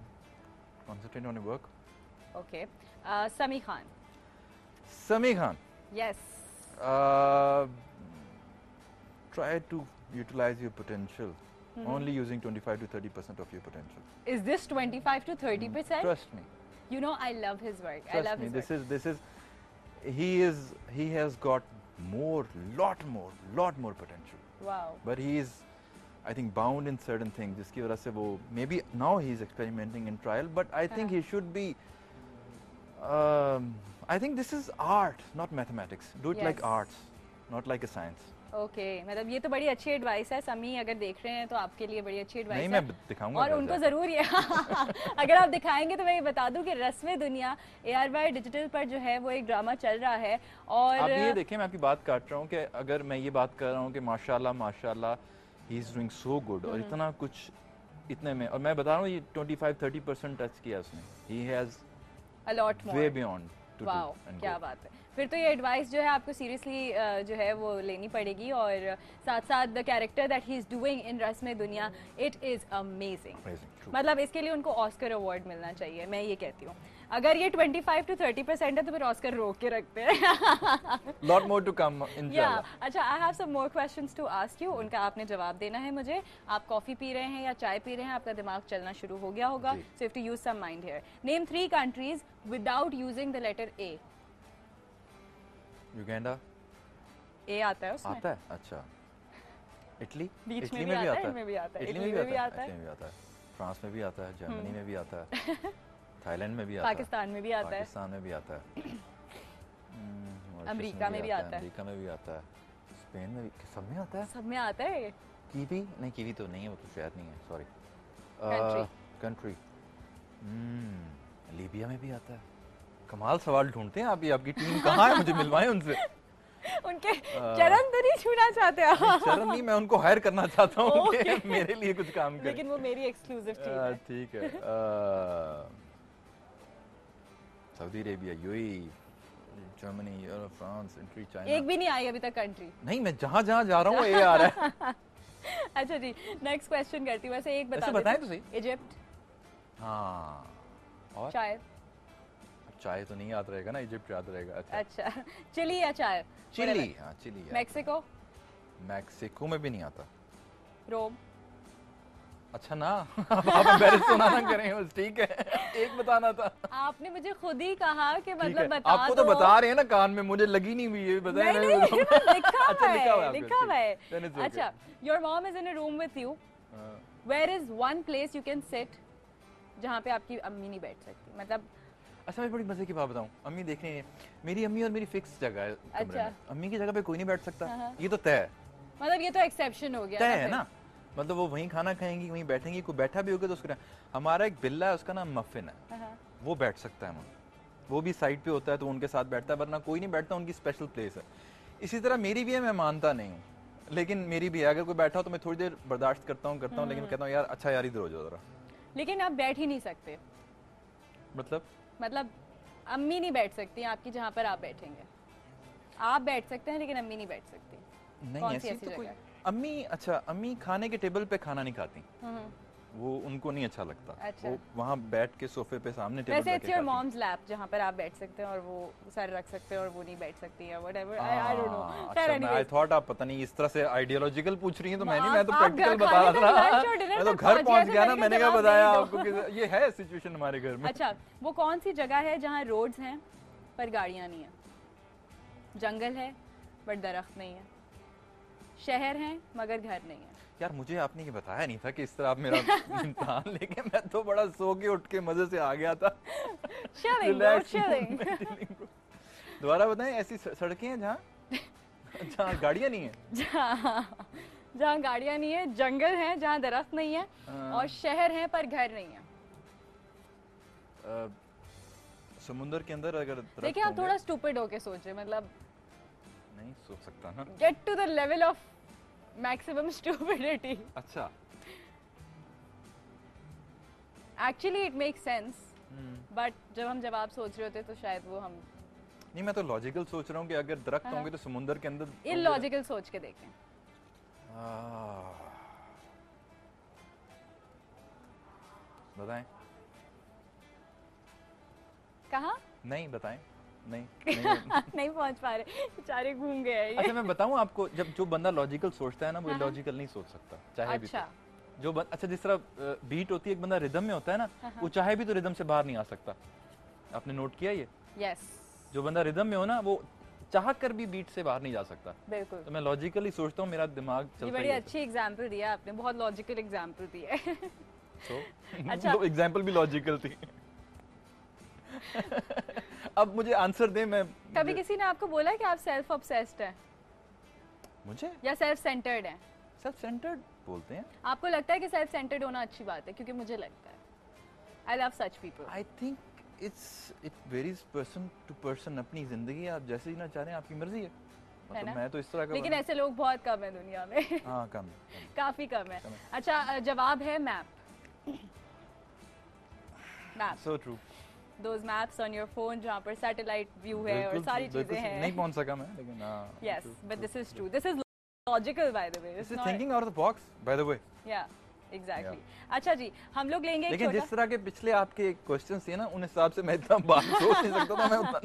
concentrate on your work. Okay Sami Khan. Sami Khan, yes. try to utilize your potential. Only using 25 to 30% of your potential. Is this 25 to 30%? Trust me. You know, I love his work. I Trust love me. his work. This is he has got lot more potential. Wow. But he is, I think, bound in certain things. जिसकी वजह से वो maybe now he is experimenting in trial, but I think he should be. I think this is art, not mathematics. Do it like Yes. arts, not like a science. Okay मतलब ये तो बड़ी अच्छी एडवाइस है। समी अगर देख रहे हैं तो आपके लिए बड़ी अच्छी एडवाइस नहीं, है। मैं दिखाऊंगा और घर उनको जाके। जरूर है। अगर आप दिखाएंगे तो मैं ये बता दूं कि रस्म दुनिया ARY डिजिटल पर जो है वो एक ड्रामा चल रहा है। और आप ये देखें, मैं आपकी बात काट रहा हूँ कि अगर मैं ये बात कर रहा हूँ कि माशाल्लाह he is doing so good, और इतना कुछ इतने में, और मैं बता रहा हूँ ये 25-30% टच किया उसने। He has a lot more. Way beyond to do wow एंड क्या बात है। फिर तो ये एडवाइस जो है आपको सीरियसली जो है वो लेनी पड़ेगी। और साथ साथ the character that he is doing in रस्म दुनिया, इट इज अमेजिंग। मतलब इसके लिए उनको ऑस्कर अवार्ड मिलना चाहिए, मैं ये कहती हूँ। अगर ये 25 to 30% है तो फिर ऑस्कर रोक के रखते हैं। लॉट मोर टू कम इंशाल्लाह। अच्छा, I have some more questions to ask you. उनका आपने जवाब देना है मुझे। आप कॉफी पी रहे हैं या चाय पी रहे हैं, आपका दिमाग चलना शुरू हो गया होगा। So if to use some mind here. Name 3 countries without using the letter A. Uganda. A आता है उसमें? आता है, अच्छा। इटली? बीच इटली में में भी आता है, इनमें भी आता है, इटली में भी आता है, इटली में भी आता है, फ्रांस में भी आता है, जर्मनी में भी आता है, थाईलैंड में भी आता है, पाकिस्तान में भी आता है, पाकिस्तान में भी आता है, अमेरिका में भी आता है, अमेरिका में भी आता है, स्पेन में भी, सब में आता है, सब में आता है। कीवी नहीं, कीवी तो नहीं है, वो तो शायद नहीं है, सॉरी। कंट्री लीबिया में भी आता है। कमाल सवाल ढूंढते हैं आप, ये आपकी टीम कहाँ है, मुझे मिलवाएं उनसे। उनके चरण तो नहीं छूना चाहते आप? चरण नहीं, मैं उनको हायर करना चाहता हूँ कि मेरे लिए कुछ काम करें। लेकिन वो मेरी एक्सक्लूसिव टीम है। ठीक है। Saudi Arabia, UAE, Germany, France, Italy, China. एक भी नहीं आई अभी तक कंट्री। नहीं, मैं जहाँ जहाँ जा रहा हूँ ये आ रहा है। अच्छा जी, नेक्स्ट क्वेश्चन करती हूँ। वैसे एक बता बताएं तो सही। इजिप्ट। हाँ, और शायद चाय तो नहीं याद रहेगा ना, इजिप्ट याद रहेगा। अच्छा, चिली या चाय? चिली, हाँ चिली। मैक्सिको? मैक्सिको में भी नहीं आता। रोम? अच्छा ना, आप एम्बैरेस तो ना करें, बस ठीक है, एक बताना था। आपने मुझे खुद ही कहा कि मतलब बता आपको तो बता रहे हैं ना कान में, मुझे लगी नहीं हुई है, बताएं। लिखा हुआ है। अच्छा, your mom is in a room with you, where is one place you can sit जहाँ पे आपकी अम्मी नहीं बैठ सकती? मतलब अच्छा, मैं बड़ी मजे की बात बताऊं, अम्मी देखने मेरी अम्मी और मेरी फिक्स जगह है कमरे में। अम्मी की जगह पे कोई नहीं बैठ सकता, ये तो तय है। मतलब ये तो एक्सेप्शन हो गया, तय है ना, मतलब वो वहीं खाना खाएंगी, वहीं बैठेंगी, कोई बैठा भी होगा तो उसका। हमारा एक बिल्ला है, उसका नाम मफिन है, वो बैठ सकता है, वो भी साइड पे होता है तो उनके साथ बैठता है, वरना कोई नहीं बैठता, उनकी स्पेशल प्लेस है। इसी तरह मेरी भी है, मैं मानता नहीं हूँ, लेकिन मेरी भी है। अगर कोई बैठा हो तो मैं थोड़ी देर बर्दाश्त करता हूँ, लेकिन कहता हूँ यार अच्छा यार इधर हो जाओ जरा। लेकिन आप बैठ ही नहीं सकते। मतलब अम्मी नहीं बैठ सकती आपकी जहाँ पर आप बैठेंगे। आप बैठ सकते हैं लेकिन अम्मी नहीं बैठ सकती। नहीं, ऐसी तो कोई अम्मी, अच्छा अम्मी खाने के टेबल पे खाना नहीं खाती, वो उनको नहीं अच्छा लगता। अच्छा। वो वहाँ बैठ के सोफे पे सामने टेबल वैसे इट्स योर मॉम्स लैप जहाँ पर आप बैठ सकते हैं और वो सर रख सकते हैं और वो नहीं बैठ सकती है, whatever. I don't know. I thought आप पता नहीं इस तरह से आइडियोलॉजिकल पूछ रही हैं, तो मैं तो प्रैक्टिकल बता रहा था। मैं तो घर पहुंच गया ना, मैंने क्या बताया आपको कि ये है सिचुएशन हमारे घर में। अच्छा, वो कौन सी जगह है जहाँ रोड्स हैं पर गाड़ियाँ नहीं है, जंगल है बट दरख्त नहीं है, शहर है मगर घर नहीं है? यार मुझे आपने ये बताया नहीं था कि इस तरह आप मेरा इम्तिहान लेके, मैं तो बड़ा सो के उठ के मजे से आ गया था। चिलिंग। दोबारा बताएं, ऐसी सड़कें हैं जहाँ गाड़ियाँ नहीं है? जहाँ गाड़ियाँ नहीं है, जंगल है जहाँ दरख्त नहीं है, और शहर है पर घर नहीं है। समुंदर के अंदर अगर देखिए आप थोड़ा स्टूपिड होके सोचे, मतलब नहीं सोच सकता ना। Get to the level of maximum stupidity. अच्छा, actually it make sense, but जब हम जवाब सोच रहे होते तो शायद वो हम नहीं, मैं तो लॉजिकल सोच रहा हूँ कि अगर दरख्त होंगे तो समुंदर के अंदर। इलॉजिकल सोच के देखें। बताएं। कहाँ? नहीं बताएं। नहीं नहीं पहुंच पा रहे, बेचारे घूम गए हैं ये। अच्छा मैं बताऊं आपको, जब जो बंदा लॉजिकल सोचता है ना वो इलॉजिकल नहीं सोच सकता, चाहे भी अच्छा। जो अच्छा जिस तरह बीट होती है, एक बंदा रिदम में होता है ना, वो चाहे भी तो रिदम से बाहर नहीं आ सकता। आपने नोट किया ये? यस। जो बंदा रिदम में हो ना, वो चाह कर भी बीट से बाहर नहीं जा सकता। बिल्कुल। तो मैं लॉजिकली सोचता हूँ, मेरा दिमाग चलता है। बड़ी अच्छी एग्जांपल दिया आपने, बहुत लॉजिकल एग्जांपल दी है। तो अच्छा, एग्जांपल भी लॉजिकल थी। अब मुझे आंसर दे। मैं कभी किसी ने आपको बोला है कि आप सेल्फ ऑब्सेस्ड हैं? मुझे? या सेल्फ सेंटर्ड हैं? सेल्फ सेंटर्ड बोलते हैं। आपको लगता है कि सेल्फ सेंटर्ड होना अच्छी बात है? क्योंकि मुझे लगता है I love such people. I think it varies person to person. अपनी जिंदगी आप जैसे जीना चाह रहे हैं, आपकी मर्जी है। मतलब मैं तो इस तरह का, लेकिन ऐसे लोग बहुत कम है दुनिया में। हाँ कम, काफी कम है। अच्छा, जवाब है map. Map. So true. Those maps on your phone जहाँ पर सैटेलाइट व्यू है और सारी चीजें हैं। नहीं पहुंच सका मैं, लेकिन Yes, but this is true. This is logical, by the way. This is thinking out of the box, by the way. Yeah, exactly. अच्छा जी, हम लोग लेंगे लेकिन जिस तरह के पिछले आपके क्वेश्चंस थे ना, उन हिसाब से मैं इतना बात सोच नहीं सकता था। मैं उतना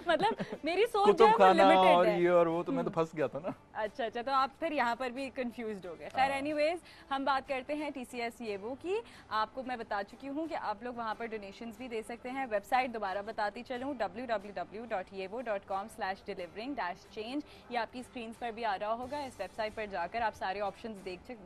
मतलब मेरी सोच जो है वो लिमिटेड है। ये और वो तो मैं तो फंस गया था ना। अच्छा, तो आप फिर यहाँ पर भी कंफ्यूज्ड हो गए। खैर एनीवेज, हम बात करते हैं TCS येवो की। आपको मैं बता चुकी हूँ कि आप लोग वहाँ पर डोनेशंस भी दे सकते हैं। वेबसाइट दोबारा बताती चलूँ, www.yevo.com/delivering-change। ये आपकी स्क्रीन पर भी आ रहा होगा। इस वेबसाइट पर जाकर आप सारे ऑप्शंस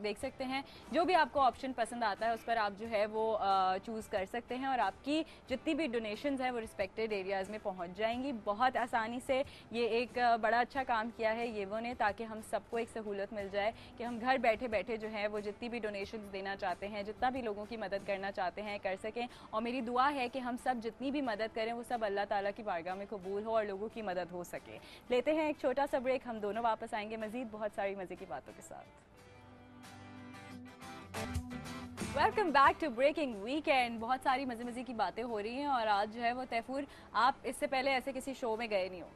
देख सकते हैं। जो भी आपको ऑप्शन पसंद आता है उस पर आप जो है वो चूज़ कर सकते हैं, और आपकी जितनी भी डोनेशंस हैं वो रिस्पेक्टेड एरियाज़ में पहुँच जाएंगी बहुत आसानी से। ये एक बड़ा अच्छा काम किया है येवो ने, ताकि हम सबको एक सहूलत मिल जाए कि हम घर बैठे बैठे जो है वो जितनी भी डोनेशंस देना चाहते हैं, जितना भी लोगों की मदद करना चाहते हैं, कर सकें। और मेरी दुआ है कि हम सब जितनी भी मदद करें वो सब अल्लाह ताला की बारगाह में कबूल हो और लोगों की मदद हो सके। लेते हैं एक छोटा सा ब्रेक, हम दोनों वापस आएंगे मजीद बहुत सारी मजे की बातों के साथ। Welcome back to breaking weekend. बहुत सारी मजे की बातें हो रही हैं, और आज जो है वो तैफूर, आप इससे पहले ऐसे किसी शो में गए नहीं हो,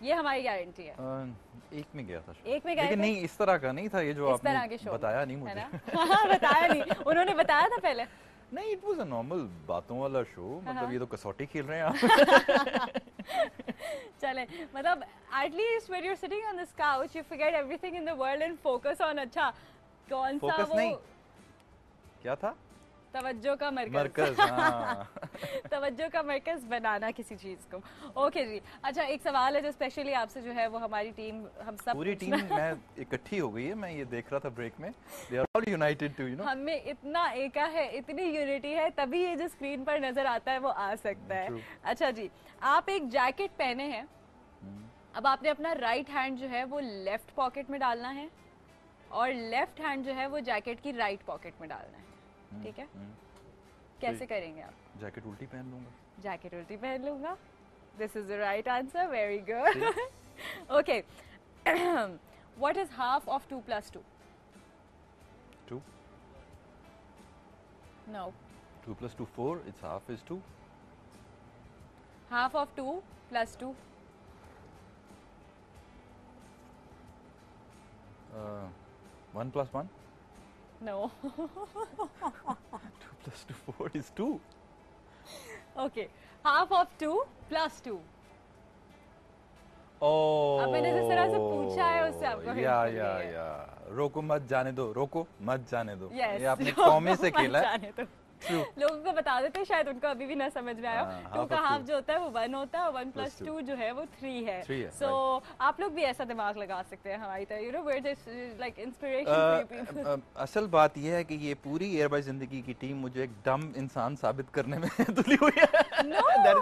ये हमारी गारंटी है। एक में गया था, एक में गए, लेकिन नहीं इस तरह का नहीं था ये जो आपने बताया नहीं मुझे। बताया नहीं, उन्होंने बताया था पहले। नहीं, इट वाज अ नॉर्मल बातों वाला शो। मतलब ये तो कसौटी खेल रहे हैं आप। चले, मतलब at least when you are sitting on this couch you forget everything in the world and focus on, अच्छा कौन सा वो नहीं क्या था, तवज्जो का मरकज। हाँ। तवज्जो का मरकज बनाना किसी चीज को। ओके जी, अच्छा एक सवाल है जो स्पेशली आपसे जो है वो हमारी टीम, हम सब पूरी टीम मैं इकट्ठी हो गई है। मैं ये देख रहा था ब्रेक में, they are all united too, you know. हमें इतना एका है, इतनी यूनिटी है, तभी ये जो स्क्रीन पर नजर आता है वो आ सकता है। अच्छा जी, आप एक जैकेट पहने हैं, अब आपने अपना राइट हैंड जो है वो लेफ्ट पॉकेट में डालना है, और लेफ्ट हैंड जो है वो जैकेट की राइट पॉकेट में डालना है, ठीक है? कैसे करेंगे आप? जैकेट उल्टी पहन लूंगा। जैकेट उल्टी पहन लूंगा। This is the right answer, very good. Okay, what is half of 2 + 2? 2. No. 2 + 2 4. Its half is 2. Half of 2 + 2. 1 + 1. No. 2 + 2 4 is 2. Okay. Half of 2 + 2. अब मैंने जिस तरह से पूछा है उससे आपको या रोको मत जाने दो, रोको मत जाने दो। Yes, ये आपने कॉमे से खेला है। लोगों को बता देते हैं, शायद उनको अभी भी ना समझ में आया। 2 का हाफ जो होता है वो 1 होता है, और 1 + 2 जो है वो 3 है। सो आप लोग भी ऐसा दिमाग लगा सकते हैं हमारी तरह, you know, where this like inspiration. असल बात ये है कि ये पूरी एयर बाय जिंदगी की टीम मुझे एक डम इंसान साबित करने में तुली हुई है। No,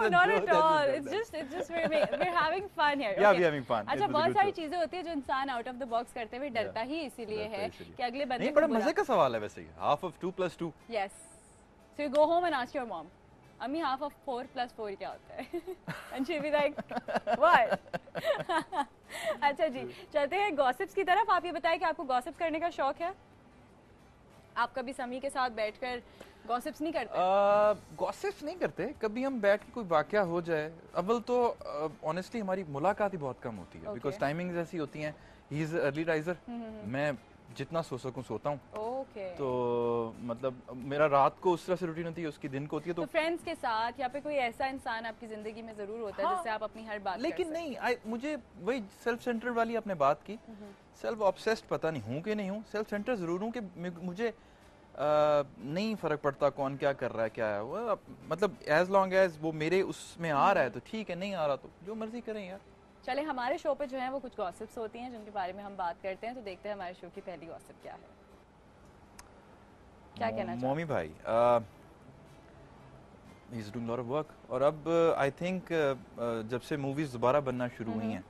not at all. It's just we're having fun here. Yeah, we're having fun. अच्छा, बहुत सारी चीजें होती है जो इंसान आउट ऑफ द बॉक्स करते हुए डरता ही इसीलिए है कि अगले बंदे नहीं, बड़ा मजे का सवाल है वैसे ही। Half of 2 + 2। Yes. So you go home and ask your mom, "Ammi, half of 4 + 4 क्या होता है?" And she'll be like, "What?" अच्छा जी, चलते हैं गॉसिप्स की तरफ। आप ये बताएं कि आपको गॉसिप्स करने का शौक है? आप कभी समी के साथ बैठकर गॉसिप्स नहीं करते? गॉसिप्स नहीं करते। कभी हम बैठ के कोई वाकया हो जाए, अव्वल तो ऑनेस्टली हमारी मुलाकात ही बहुत कम होती है, बिकॉज टाइमिंग्स ऐसी होती हैं। ही इज अर्ली राइजर, मैं जितना सो सकूं सोता हूं। तो मतलब मेरा रात को उस तरह से रूटीन होती है, उसकी दिन को होती है। तो फ्रेंड्स के साथ या फिर कोई ऐसा इंसान आपकी जिंदगी में जरूर होता है जिससे आप अपनी हर बात लेकिन कर नहीं, मुझे वही सेल्फ सेंटर्ड वाली आपने बात की। सेल्फ ऑब्सेस्ड पता नहीं हूँ कि नहीं हूँ, सेल्फ सेंटर्ड जरूर हूँ कि मुझे नहीं फर्क पड़ता कौन क्या कर रहा है, क्या है वो, मतलब एज लॉन्ग एज वो मेरे उसमें आ रहा है तो ठीक है, नहीं आ रहा तो जो मर्जी करें यार। चले, हमारे शो पे जो है वो कुछ गॉसिप्स होती हैं जिनके बारे में हम बात करते हैं, तो देखते हैं हमारे शो की पहली गॉसिप क्या है। क्या कहना चाहते हैं? मोमी भाई he is doing lot of work, और अब आई थिंक जब से मूवीज दोबारा बनना शुरू हुई हैं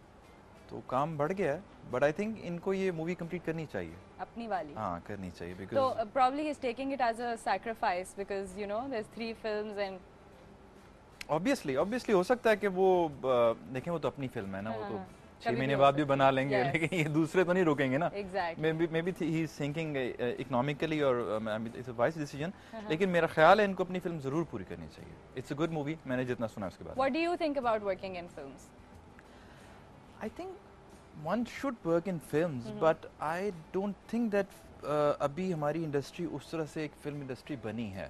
तो काम बढ़ गया है, बट आई थिंक इनको ये मूवी कंप्लीट करनी चाहिए अपनी वाली। हाँ, करनी चाहिए, बिकॉज़ तो probably he's taking it as a sacrifice because you know there's 3 films and obviously हो सकता है कि वो देखें, वो तो अपनी फिल्म है ना, वो तो 6 महीने बाद भी बना लेंगे, लेकिन ये दूसरे तो नहीं रुकेंगे ना। May be he is thinking economically और इट्स अ वाइज डिसीजन, लेकिन मेरा ख्याल है इनको अपनी फिल्म जरूर पूरी करनी चाहिए। इट्स अ गुड मूवी, मैंने जितना सुना उसके बाद। What do you think about working in films? I think one should work in films, but I don't think that अभी हमारी इंडस्ट्री उस तरह से एक फिल्म इंडस्ट्री बनी है।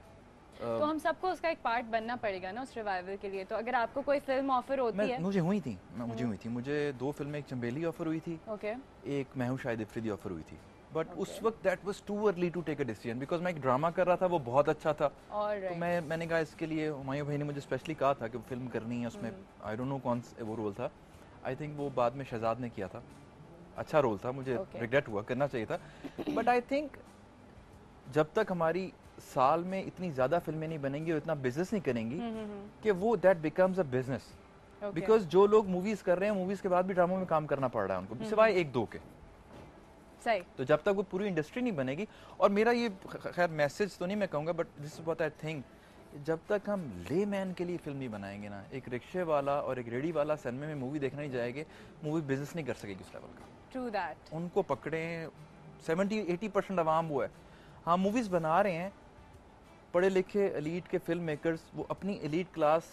तो हम सबको उसका एक पार्ट बनना पड़ेगा ना उस रिवाइवल के लिए। तो अगर आपको कोई फिल्म ऑफर होती है? मुझे हुई थी, मुझे 2 फिल्में, एक चंबेली ऑफर हुई थी, एक मैं हूं शायद इफ्रीदी ऑफर हुई थी, बट उस वक्त that was too early to take a decision, because मैं एक ड्रामा कर रहा था, वो बहुत अच्छा था। तो मैंने कहा इसके लिए, हुमायूं भाई ने मुझे स्पेशली कहा था कि वो फिल्म करनी है, उसमें आई डोंट नो कौन सा वो रोल था, आई थिंक वो बाद में शहजाद ने किया था, अच्छा रोल था, मुझे रिग्रेट हुआ, करना चाहिए था। बट आई थिंक जब तक हमारी साल में इतनी ज्यादा फिल्में नहीं बनेंगी और इतना बिजनेस नहीं करेंगी कि वो that becomes a business, because जो लोग मूवीज कर रहे हैं, मूवीज के बाद भी ड्रामों में काम करना पड़ रहा है उनको, सिवाय 1-2 के। सही। तो जब तक वो पूरी इंडस्ट्री नहीं बनेगी, और मेरा ये खैर मैसेज तो नहीं मैं कहूँगा, but this is what I think, जब तक हम ले मैन के लिए फिल्म नहीं बनाएंगे ना, एक रिक्शे वाला और एक रेडी वाला सिनेमा में मूवी देखने नहीं जाएंगे, मूवी बिजनेस नहीं कर सकेगी उस लेवल का। True that. उनको पकड़ें, 70-80% अवाम वो है। हाँ, मूवीज बना रहे हैं पढ़े लिखे एलीट के फिल्म मेकर्स, वो अपनी एलीट क्लास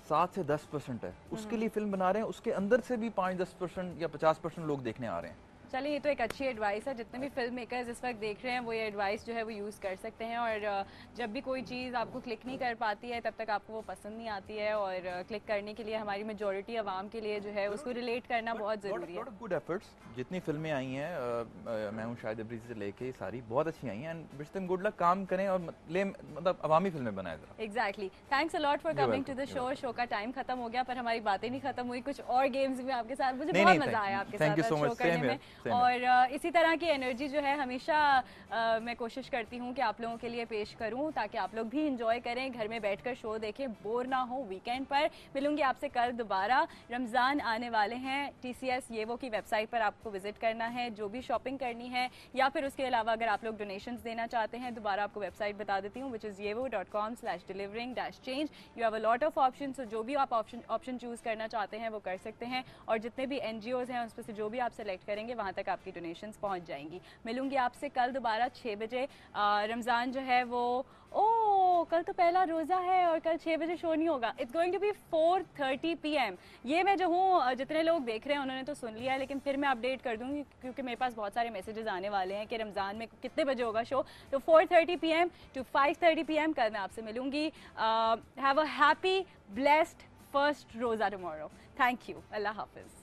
7 से 10% है, उसके लिए फिल्म बना रहे हैं, उसके अंदर से भी 5-10% या 50% लोग देखने आ रहे हैं। चलिए, ये तो एक अच्छी एडवाइस है। जितने भी फिल्म मेकर्स इस वक्त देख रहे हैं वो ये एडवाइस जो है वो यूज़ कर सकते हैं, और जब भी कोई चीज़ आपको क्लिक नहीं कर पाती है तब तक आपको वो पसंद नहीं आती है, और क्लिक करने के लिए हमारी मेजॉरिटी आवाम के लिए जो है उसको रिलेट करना बहुत ज़रूरी है। गुड एफर्ट्स, जितनी फिल्में आई हैं, मैं हूँ शायद इफ्रीदी से लेके सारी बहुत अच्छी आई हैं, and wish them good luck, काम करें और मतलब अवामी फिल्में बनाएं जरा। Exactly. Thanks a lot for coming to the show. Show का टाइम खत्म हो गया, पर हमारी बातें नहीं खत्म हुई, कुछ और गेम्स भी आपके साथ, मुझे बहुत मजा आया आपके साथ शो करने में, और इसी तरह की एनर्जी जो है हमेशा मैं कोशिश करती हूँ कि आप लोगों के लिए पेश करूँ, ताकि आप लोग भी इंजॉय करें, घर में बैठकर शो देखें, बोर ना हो वीकेंड पर। मिलूंगी आपसे कल दोबारा। रमज़ान आने वाले हैं, TCS येवो की वेबसाइट पर आपको विजिट करना है, जो भी शॉपिंग करनी है, या फिर उसके अलावा अगर आप लोग डोनेशंस देना चाहते हैं, दोबारा आपको वेबसाइट बता देती हूँ, which is yevo.com/delivering-change। You have a lot of option, so जो भी आप ऑप्शन चूज़ करना चाहते हैं वो कर सकते हैं, और जितने भी NGOs हैं उस पर से जो भी आप सेलेक्ट करेंगे वहाँ तक आपकी डोनेशन पहुंच जाएंगी। मिलूंगी आपसे कल दोबारा 6 बजे। रमज़ान जो है वो कल तो पहला रोज़ा है और कल 6 बजे शो नहीं होगा। It's going to be 4:30 PM। ये मैं जो हूँ, जितने लोग देख रहे हैं उन्होंने तो सुन लिया है, लेकिन फिर मैं अपडेट कर दूंगी क्योंकि मेरे पास बहुत सारे मैसेजेस आने वाले हैं कि रमज़ान में कितने बजे होगा शो। तो 4:30 PM to 5:30 PM कल मैं आपसे मिलूंगी। Have a happy blessed first roza tomorrow. Thank you. Allah हाफिज़।